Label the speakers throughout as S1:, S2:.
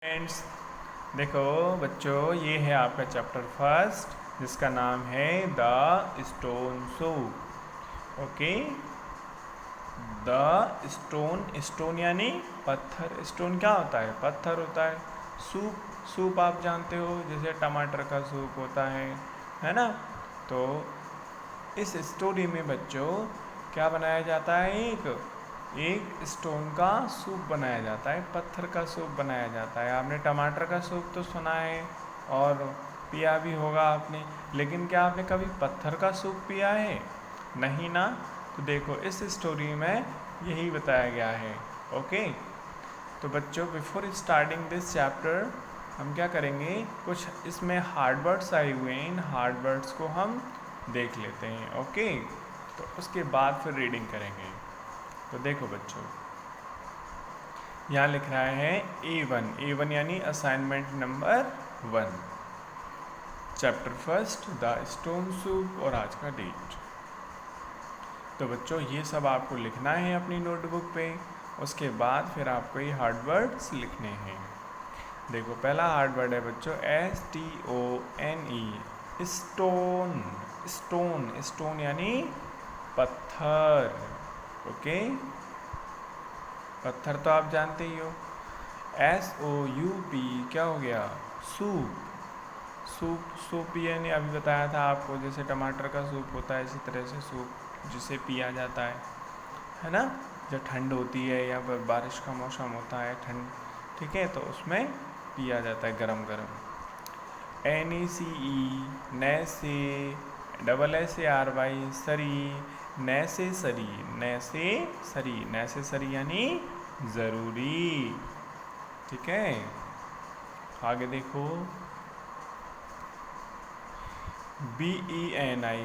S1: Friends, देखो बच्चों, ये है आपका चैप्टर फर्स्ट जिसका नाम है the stone soup. Okay, the stone, stone यानी पत्थर। स्टोन क्या होता है? पत्थर होता है। सूप, सूप आप जानते हो, जैसे टमाटर का सूप होता है ना। तो इस स्टोरी में बच्चों क्या बनाया जाता है? एक स्टोन का सूप बनाया जाता है, पत्थर का सूप बनाया जाता है। आपने टमाटर का सूप तो सुना है और पिया भी होगा आपने, लेकिन क्या आपने कभी पत्थर का सूप पिया है? नहीं ना। तो देखो, इस स्टोरी में यही बताया गया है। ओके, तो बच्चों बिफोर स्टार्टिंग दिस चैप्टर हम क्या करेंगे, कुछ इसमें हार्ड वर्ड्स आए हुए हैं, इन हार्ड वर्ड्स को हम देख लेते हैं। ओके, तो उसके बाद फिर रीडिंग करेंगे। तो देखो बच्चों, यहाँ लिख रहा है A1 यानी assignment number 1, chapter first the stone soup, और आज का डेट। तो बच्चों ये सब आपको लिखना है अपनी नोटबुक पे। उसके बाद फिर आपको ये हार्ड वर्ड्स लिखने हैं। देखो, पहला हार्ड वर्ड है बच्चों STONE, स्टोन। स्टोन, स्टोन यानी पत्थर। ओके, पत्थर तो आप जानते ही हो। SOUP क्या हो गया? सूप। सूप, सूप यानी अभी बताया था आपको, जैसे टमाटर का सूप होता है, इसी तरह से सूप जिसे पिया जाता है ना। जब ठंड होती है या बारिश का मौसम होता है, ठंड, ठीक है, तो उसमें पिया जाता है गरम गरम। NECE, नैसे, SSARY, सरी, नैसे सरी, नैसे सरी, नैसे सरी यानी ज़रूरी। ठीक है, आगे देखो BENI,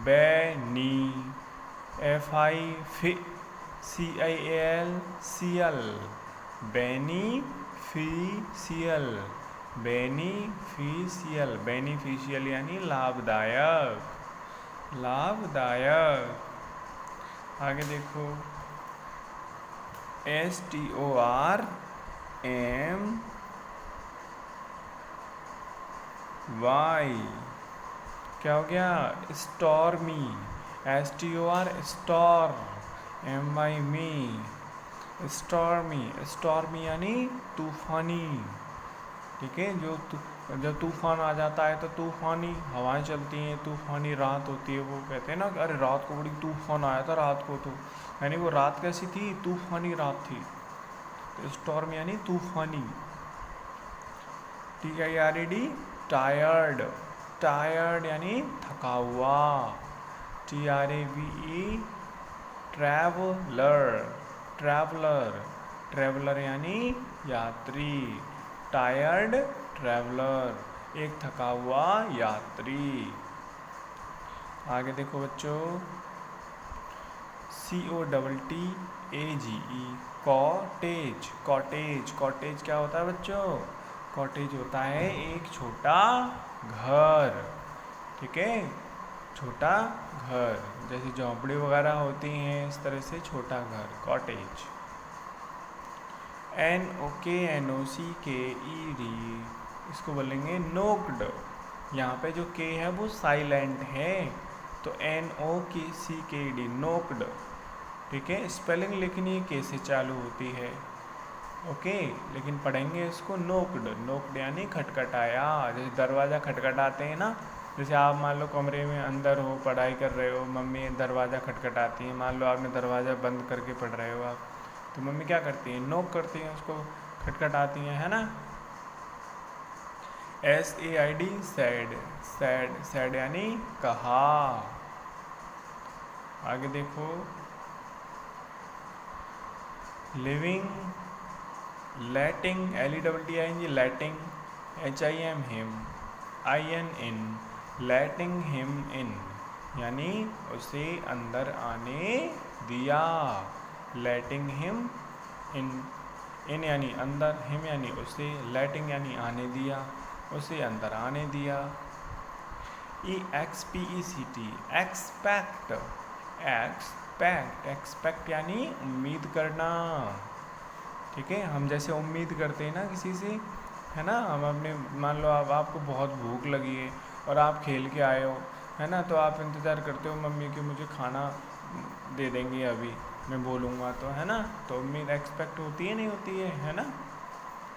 S1: बैनी, FI, CIAL, सियल, बेनीफिशियल, बेनीफिशियल, बेनीफिशियल यानी लाभदायक, लाभदायक। आगे देखो STORMY, क्या हो गया? Stormy. STOR, star, MY me, stormy, stormy यानी तूफानी। ठीक है, जब तूफान आ जाता है तो तूफानी हवाएं चलती हैं, तूफानी रात होती है, वो कहते हैं ना कि अरे रात को बड़ी तूफान आया था रात को, तो यानी वो रात कैसी थी? तूफानी रात थी। तो स्टॉर्म यानी तूफानी। TIRED, टायर्ड, टायर्ड यानी थका हुआ। TRAVE, ट्रैवलर, ट्रैवलर, ट्रैवलर यानी यात्री। टायर्ड ट्रैवलर, एक थका हुआ यात्री। आगे देखो बच्चों COTTAGE, कॉटेज, कॉटेज, कॉटेज क्या होता है बच्चों? कॉटेज होता है एक छोटा घर। ठीक है, छोटा घर, जैसे झोंपड़ी वगैरह होती हैं, इस तरह से छोटा घर, कॉटेज। NOKNOCKED, इसको बोलेंगे नोक्ड। यहाँ पे जो K है वो साइलेंट है, तो NOKCKED, नोक्ड। ठीक है, स्पेलिंग लिखनी K से चालू होती है। ओके, लेकिन पढ़ेंगे इसको नोक्ड। नोक्ड यानी खटखटाया, जैसे दरवाज़ा खटखटाते हैं ना। जैसे आप मान लो कमरे में अंदर हो, पढ़ाई कर रहे हो, मम्मी दरवाज़ा खटखटाती है, मान लो आपने दरवाज़ा बंद करके पढ़ रहे हो आप, तो मम्मी क्या करती हैं? नोक करती हैं, उसको खटखटाती हैं, है ना। SAID, सैड, सैड, सैड यानी कहा। आगे देखो living, letting, LETTING, letting, HIM, IN, letting him in यानी उसे अंदर आने दिया। लेटिंग हिम इन, इन यानी अंदर, हिम यानी उसे, लेटिंग यानी आने दिया, उसे अंदर आने दिया। EXPECT, एक्सपेक्ट, एक्सपेक्ट, एक्सपेक्ट यानी उम्मीद करना। ठीक है, हम जैसे उम्मीद करते हैं ना किसी से, है ना, हम अपने, मान लो आप, आपको बहुत भूख लगी है और आप खेल के आए हो, है ना, तो आप इंतज़ार करते हो मम्मी कि मुझे खाना दे देंगे अभी, मैं बोलूँगा तो, है ना, तो उम्मीद एक्सपेक्ट होती है, नहीं होती है ना,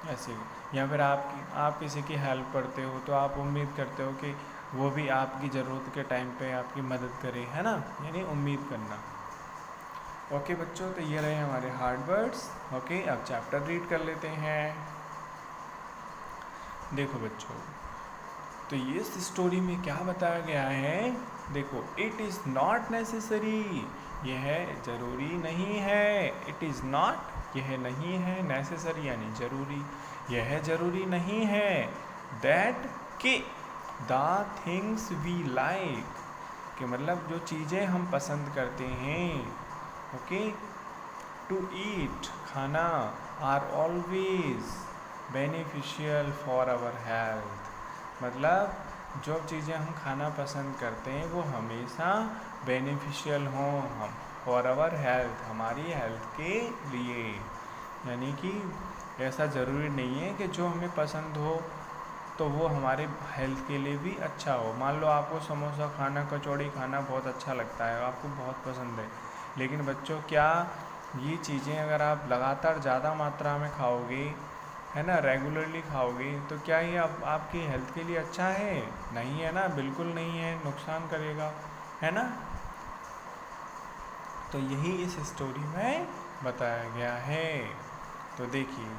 S1: ऐसे। या फिर आप किसी की हेल्प करते हो तो आप उम्मीद करते हो कि वो भी आपकी ज़रूरत के टाइम पे आपकी मदद करे, है ना, यानी उम्मीद करना। ओके बच्चों, तो ये रहे हमारे हार्ड वर्ड्स। ओके, अब चैप्टर रीड कर लेते हैं। देखो बच्चों, तो ये इस स्टोरी में क्या बताया गया है, देखो, इट इज़ नॉट नेसेसरी, यह ज़रूरी नहीं है, इट इज़ नॉट, यह नहीं है, नेसेसरी यानी ज़रूरी, यह ज़रूरी नहीं है, दैट कि द थिंग्स वी लाइक, कि मतलब जो चीज़ें हम पसंद करते हैं, ओके, टू ईट, खाना, are always beneficial for our health, मतलब जो चीज़ें हम खाना पसंद करते हैं वो हमेशा बेनिफिशियल हों, हम फॉर आवर हेल्थ, हमारी हेल्थ के लिए, यानी कि ऐसा ज़रूरी नहीं है कि जो हमें पसंद हो तो वो हमारे हेल्थ के लिए भी अच्छा हो। मान लो आपको समोसा खाना, कचौड़ी खाना बहुत अच्छा लगता है, आपको बहुत पसंद है, लेकिन बच्चों क्या ये चीज़ें अगर आप लगातार ज़्यादा मात्रा में खाओगे, है ना, रेगुलरली खाओगे, तो क्या ये आपकी हेल्थ के लिए अच्छा है? नहीं है ना, बिल्कुल नहीं है, नुकसान करेगा, है ना। तो यही इस स्टोरी में बताया गया है। तो देखिए,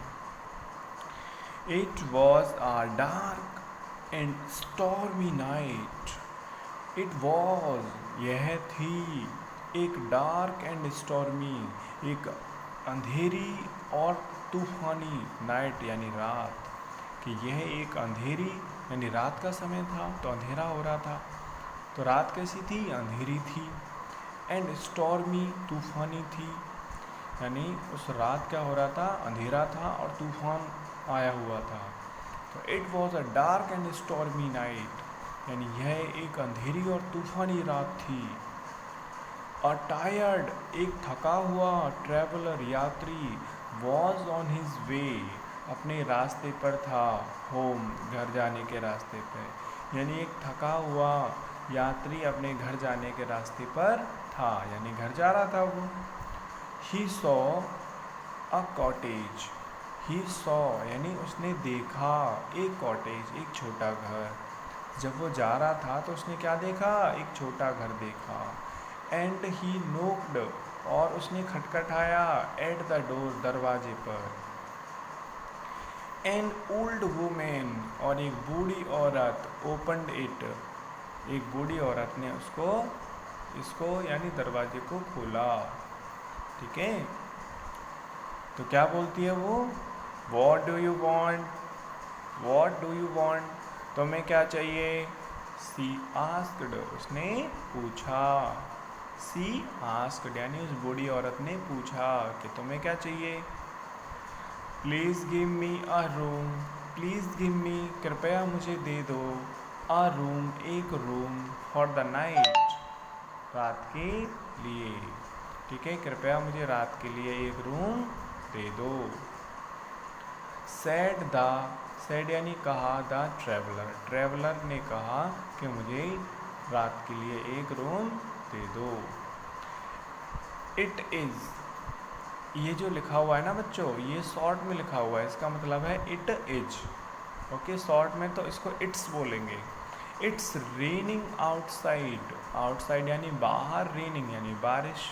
S1: it was a dark and stormy night, it was, यह थी, एक डार्क एंड स्टॉर्मी, एक अंधेरी और तूफानी, नाइट यानी रात, कि यह एक अंधेरी यानी रात का समय था, तो अंधेरा हो रहा था, तो रात कैसी थी, अंधेरी थी, एंड स्टॉर्मी, तूफानी थी, यानी उस रात क्या हो रहा था, अंधेरा था और तूफान आया हुआ था। तो it was a dark and stormy night, यानी यह एक अंधेरी और तूफानी रात थी। अ टायर्ड, एक थका हुआ ट्रैवलर, यात्री, वॉज ऑन हिज वे, अपने रास्ते पर था, होम, घर जाने के रास्ते पर, यानी एक थका हुआ यात्री अपने घर जाने के रास्ते पर था, यानी घर जा रहा था वो। He saw a cottage, he saw यानी उसने देखा, एक कॉटेज, एक छोटा घर, जब वो जा रहा था तो उसने क्या देखा, एक छोटा घर देखा। एंड ही नोक्ड, और उसने खटखटाया, एट द डोर, दरवाजे पर। एन ओल्ड वुमेन, और एक बूढ़ी औरत, ओपनड इट, एक बूढ़ी औरत ने इसको यानी दरवाजे को खोला, ठीक है। तो क्या बोलती है वो, what do you want, what do you want, तुम्हें क्या चाहिए। सी आस्क्ड, उसने पूछा, सी आस्क्ड यानी उस बूढ़ी औरत ने पूछा कि तुम्हें क्या चाहिए। Please give me a room, please give me, कृपया मुझे दे दो, अ रूम, एक रूम, फॉर द नाइट, रात के लिए, ठीक है, कृपया मुझे रात के लिए एक रूम दे दो। सैड द, सैड यानी कहा, द ट्रैवलर, ट्रैवलर ने कहा कि मुझे रात के लिए एक रूम दे दो। इट इज़, ये जो लिखा हुआ है ना बच्चों, ये शॉर्ट में लिखा हुआ है, इसका मतलब है इट इज, ओके, शॉर्ट में तो इसको इट्स बोलेंगे। इट्स रेनिंग आउटसाइड, आउटसाइड यानी बाहर, रेनिंग यानी बारिश,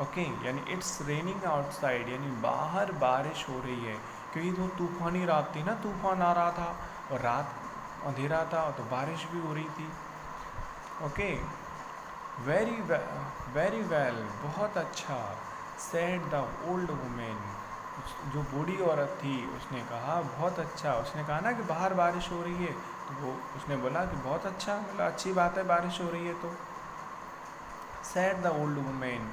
S1: ओके, यानी इट्स रेनिंग आउटसाइड यानी बाहर बारिश हो रही है, क्योंकि वो तूफानी रात थी ना, तूफान आ रहा था और रात अंधेरा था, तो बारिश भी हो रही थी, ओके। वेरी वेल, बहुत अच्छा। सेड द ओल्ड वुमेन, जो बूढ़ी औरत थी उसने कहा बहुत अच्छा, उसने कहा ना कि बाहर बारिश हो रही है, तो वो उसने बोला कि बहुत अच्छा, मतलब अच्छी बात है बारिश हो रही है तो। सेड द ओल्ड वुमेन,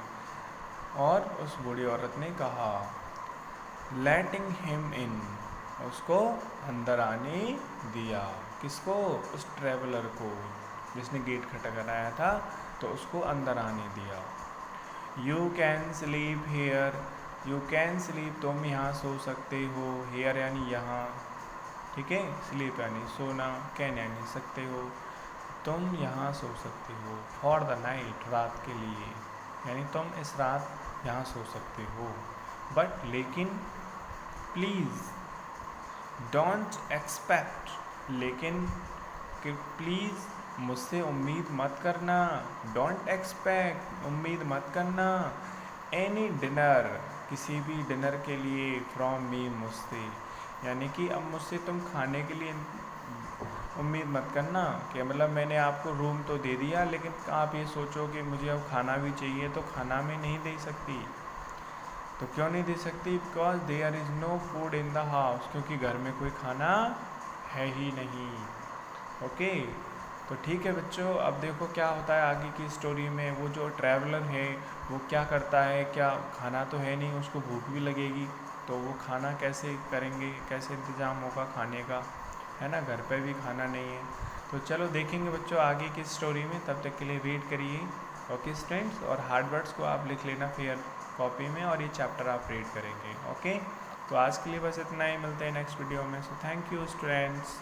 S1: और उस बूढ़ी औरत ने कहा, लेटिंग हिम इन, उसको अंदर आने दिया, किसको, उस ट्रैवलर को जिसने गेट खटखटाया था, तो उसको अंदर आने दिया। You can sleep here, you can sleep, तुम यहाँ सो सकते हो, हेयर यानी यहाँ, ठीक है, स्लीप यानी सोना, कैन यानी सकते हो, तुम यहाँ सो सकते हो, फॉर द नाइट, रात के लिए, यानी तुम इस रात यहाँ सो सकते हो, बट लेकिन, प्लीज़, डोंट एक्सपेक्ट, लेकिन कि प्लीज़ मुझसे उम्मीद मत करना, डोंट एक्सपेक्ट, उम्मीद मत करना, एनी डिनर, किसी भी डिनर के लिए, फ्रॉम मी, मुझसे, यानी कि अब मुझसे तुम खाने के लिए उम्मीद मत करना, कि मतलब मैंने आपको रूम तो दे दिया लेकिन आप ये सोचो कि मुझे अब खाना भी चाहिए, तो खाना मैं नहीं दे सकती। तो क्यों नहीं दे सकती? Because there is no food in the house, क्योंकि घर में कोई खाना है ही नहीं। ओके, तो ठीक है बच्चों, अब देखो क्या होता है आगे की स्टोरी में। वो जो ट्रैवलर है वो क्या करता है, क्या खाना तो है नहीं, उसको भूख भी लगेगी, तो वो खाना कैसे करेंगे, कैसे इंतज़ाम होगा खाने का, है ना, घर पे भी खाना नहीं है। तो चलो देखेंगे बच्चों आगे की स्टोरी में, तब तक के लिए रीड करिए। ओके स्टूडेंट्स, और हार्ड वर्ड्स को आप लिख लेना फिर कॉपी में, और ये चैप्टर आप रीड करेंगे। ओके, तो आज के लिए बस इतना ही, मिलते हैं नेक्स्ट वीडियो में। So thank you students.